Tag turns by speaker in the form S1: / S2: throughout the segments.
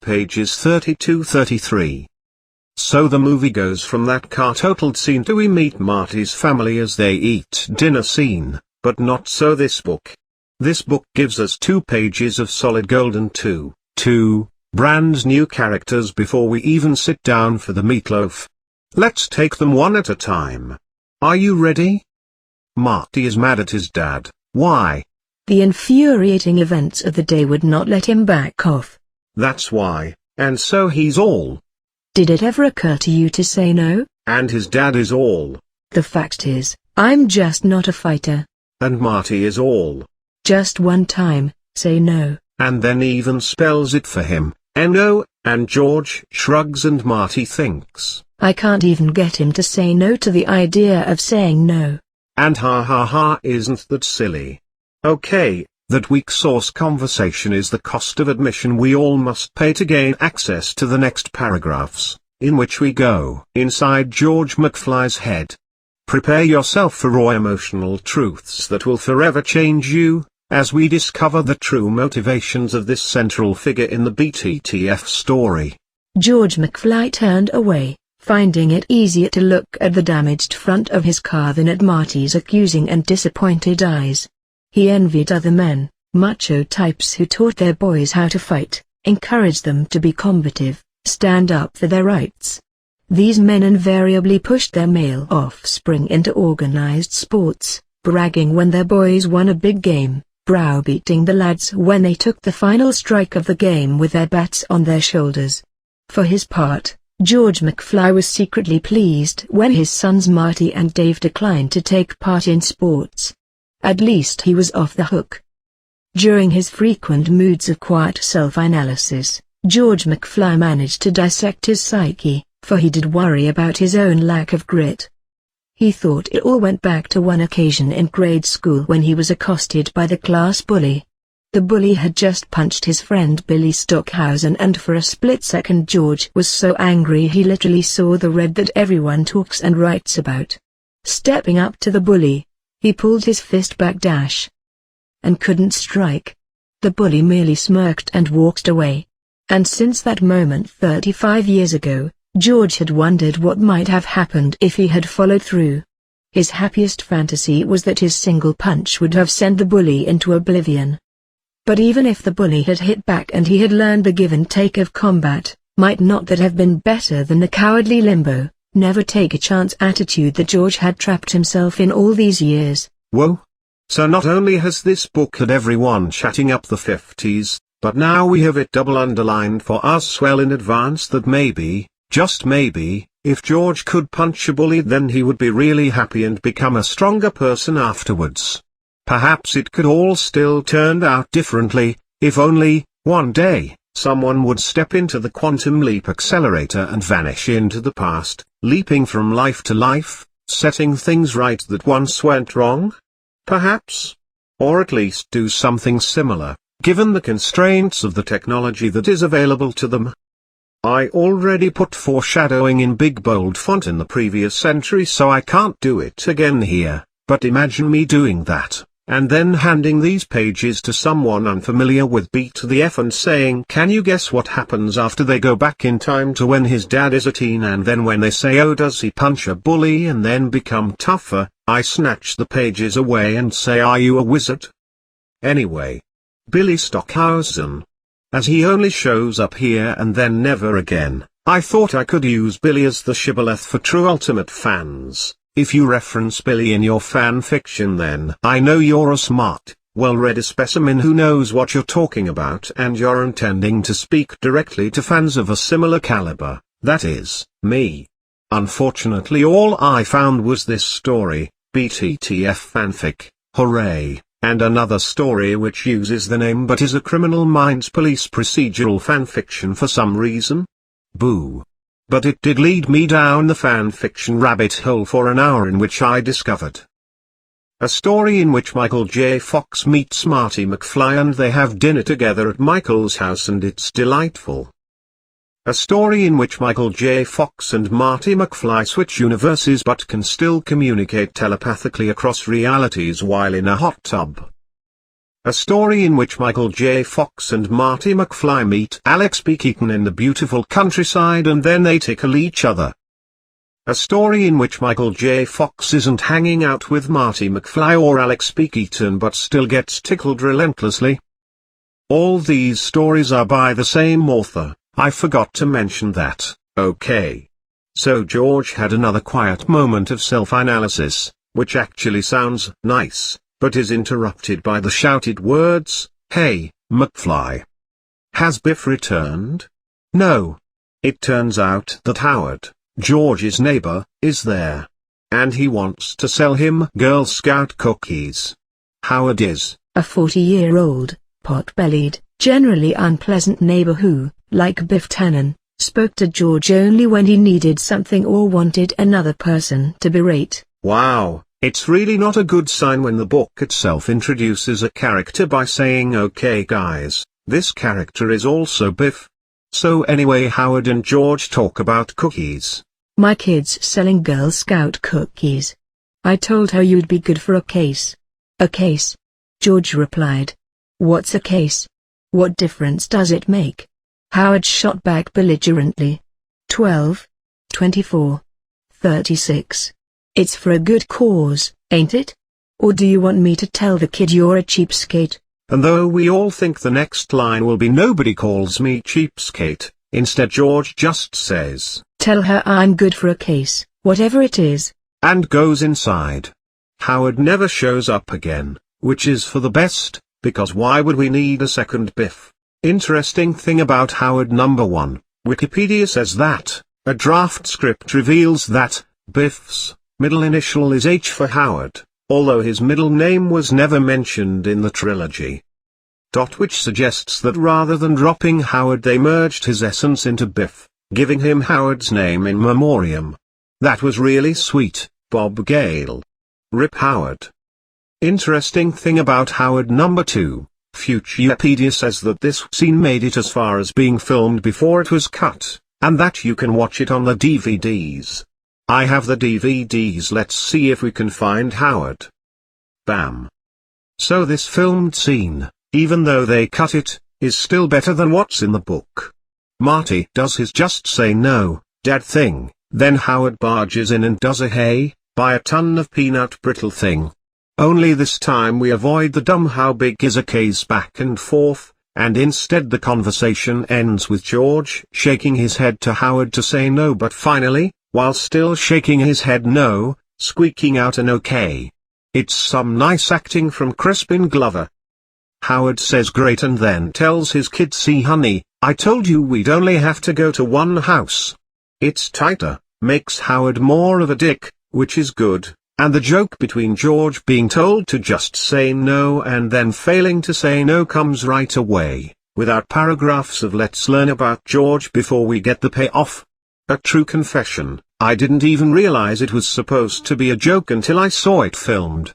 S1: pages 32-33. So the movie goes from that car-totaled scene to we meet Marty's family as they eat dinner scene, but not so this book. This book gives us 2 pages of solid gold and two brand new characters before we even sit down for the meatloaf. Let's take them one at a time. Are you ready? Marty is mad at his dad. Why?
S2: The infuriating events of the day would not let him back off.
S1: That's why, and so he's all.
S2: Did it ever occur to you to say no?
S1: And his dad is all.
S2: The fact is, I'm just not a fighter.
S1: And Marty is all.
S2: Just one time, say no.
S1: And then even spells it for him, N-O, and George shrugs and Marty thinks.
S2: I can't even get him to say no to the idea of saying no.
S1: And ha ha ha, isn't that silly? Okay, that weak source conversation is the cost of admission we all must pay to gain access to the next paragraphs, in which we go inside George McFly's head. Prepare yourself for raw emotional truths that will forever change you, as we discover the true motivations of this central figure in the BTTF story.
S2: George McFly turned away, finding it easier to look at the damaged front of his car than at Marty's accusing and disappointed eyes. He envied other men, macho types who taught their boys how to fight, encouraged them to be combative, stand up for their rights. These men invariably pushed their male offspring into organized sports, bragging when their boys won a big game, browbeating the lads when they took the final strike of the game with their bats on their shoulders. For his part, George McFly was secretly pleased when his sons Marty and Dave declined to take part in sports. At least he was off the hook. During his frequent moods of quiet self-analysis, George McFly managed to dissect his psyche, for he did worry about his own lack of grit. He thought it all went back to one occasion in grade school when he was accosted by the class bully. The bully had just punched his friend Billy Stockhausen, and for a split second George was so angry he literally saw the red that everyone talks and writes about. Stepping up to the bully, he pulled his fist back and couldn't strike. The bully merely smirked and walked away. And since that moment 35 years ago, George had wondered what might have happened if he had followed through. His happiest fantasy was that his single punch would have sent the bully into oblivion. But even if the bully had hit back and he had learned the give and take of combat, might not that have been better than the cowardly limbo, never take a chance attitude that George had trapped himself in all these years?
S1: Whoa. So not only has this book had everyone chatting up the 50s, but now we have it double underlined for us well in advance that maybe, just maybe, if George could punch a bully then he would be really happy and become a stronger person afterwards. Perhaps it could all still turn out differently, if only, one day, someone would step into the quantum leap accelerator and vanish into the past, leaping from life to life, setting things right that once went wrong? Perhaps. Or at least do something similar, given the constraints of the technology that is available to them. I already put foreshadowing in big bold font in the previous entry, so I can't do it again here, but imagine me doing that, and then handing these pages to someone unfamiliar with BTTF and saying, can you guess what happens after they go back in time to when his dad is a teen, and then when they say, oh, does he punch a bully and then become tougher, I snatch the pages away and say, are you a wizard? Anyway, Billy Stockhausen. As he only shows up here and then never again, I thought I could use Billy as the shibboleth for true ultimate fans. If you reference Billy in your fan fiction, then I know you're a smart, well-read specimen who knows what you're talking about, and you're intending to speak directly to fans of a similar caliber, that is, me. Unfortunately all I found was this story, BTTF fanfic, hooray, and another story which uses the name but is a Criminal Minds police procedural fanfiction for some reason. Boo. But it did lead me down the fanfiction rabbit hole for an hour, in which I discovered a story in which Michael J. Fox meets Marty McFly and they have dinner together at Michael's house and it's delightful. A story in which Michael J. Fox and Marty McFly switch universes but can still communicate telepathically across realities while in a hot tub. A story in which Michael J. Fox and Marty McFly meet Alex P. Keaton in the beautiful countryside and then they tickle each other. A story in which Michael J. Fox isn't hanging out with Marty McFly or Alex P. Keaton but still gets tickled relentlessly. All these stories are by the same author. I forgot to mention that. Okay. So George had another quiet moment of self-analysis, which actually sounds nice, but is interrupted by the shouted words, "Hey, McFly. Has Biff returned?" No. It turns out that Howard, George's neighbor, is there. And he wants to sell him Girl Scout cookies. Howard is
S2: a 40-year-old, pot-bellied, generally unpleasant neighbor who, like Biff Tannen, spoke to George only when he needed something or wanted another person to berate.
S1: Wow, it's really not a good sign when the book itself introduces a character by saying, "Okay guys, this character is also Biff." So anyway, Howard and George talk about cookies.
S2: My kid's selling Girl Scout cookies. I told her you'd be good for a case. A case? George replied. What's a case? What difference does it make? Howard shot back belligerently. 12, 24, 36. It's for a good cause, ain't it? Or do you want me to tell the kid you're a cheapskate?
S1: And though we all think the next line will be "Nobody calls me cheapskate," instead George just says,
S2: "Tell her I'm good for a case, whatever it is,"
S1: and goes inside. Howard never shows up again, which is for the best, because why would we need a second Biff? Interesting thing about Howard. Number 1, Wikipedia says that a draft script reveals that Biff's middle initial is H for Howard, although his middle name was never mentioned in the trilogy. Which suggests that rather than dropping Howard they merged his essence into Biff, giving him Howard's name in memoriam. That was really sweet, Bob Gale. Rip Howard. Interesting thing about Howard. Number 2, Futurepedia says that this scene made it as far as being filmed before it was cut, and that you can watch it on the DVDs. I have the DVDs. Let's see if we can find Howard. Bam. So this filmed scene, even though they cut it, is still better than what's in the book. Marty does his "just say no, Dad" thing, then Howard barges in and does a "hey, buy a ton of peanut brittle" thing. Only this time we avoid the dumb "how big is a case" back and forth, and instead the conversation ends with George shaking his head to Howard to say no, but finally, while still shaking his head no, squeaking out an "okay." It's some nice acting from Crispin Glover. Howard says great and then tells his kid, "See honey, I told you we'd only have to go to one house." It's tighter, makes Howard more of a dick, which is good, and the joke between George being told to just say no and then failing to say no comes right away, without paragraphs of "let's learn about George" before we get the payoff. A true confession, I didn't even realize it was supposed to be a joke until I saw it filmed.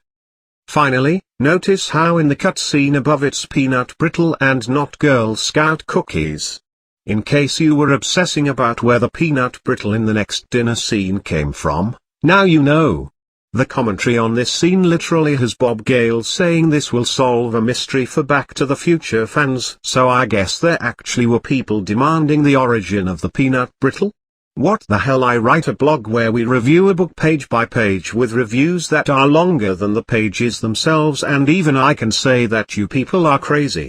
S1: Finally, notice how in the cutscene above it's peanut brittle and not Girl Scout cookies. In case you were obsessing about where the peanut brittle in the next dinner scene came from, now you know. The commentary on this scene literally has Bob Gale saying this will solve a mystery for Back to the Future fans, so I guess there actually were people demanding the origin of the peanut brittle? What the hell, I write a blog where we review a book page by page with reviews that are longer than the pages themselves, and even I can say that you people are crazy.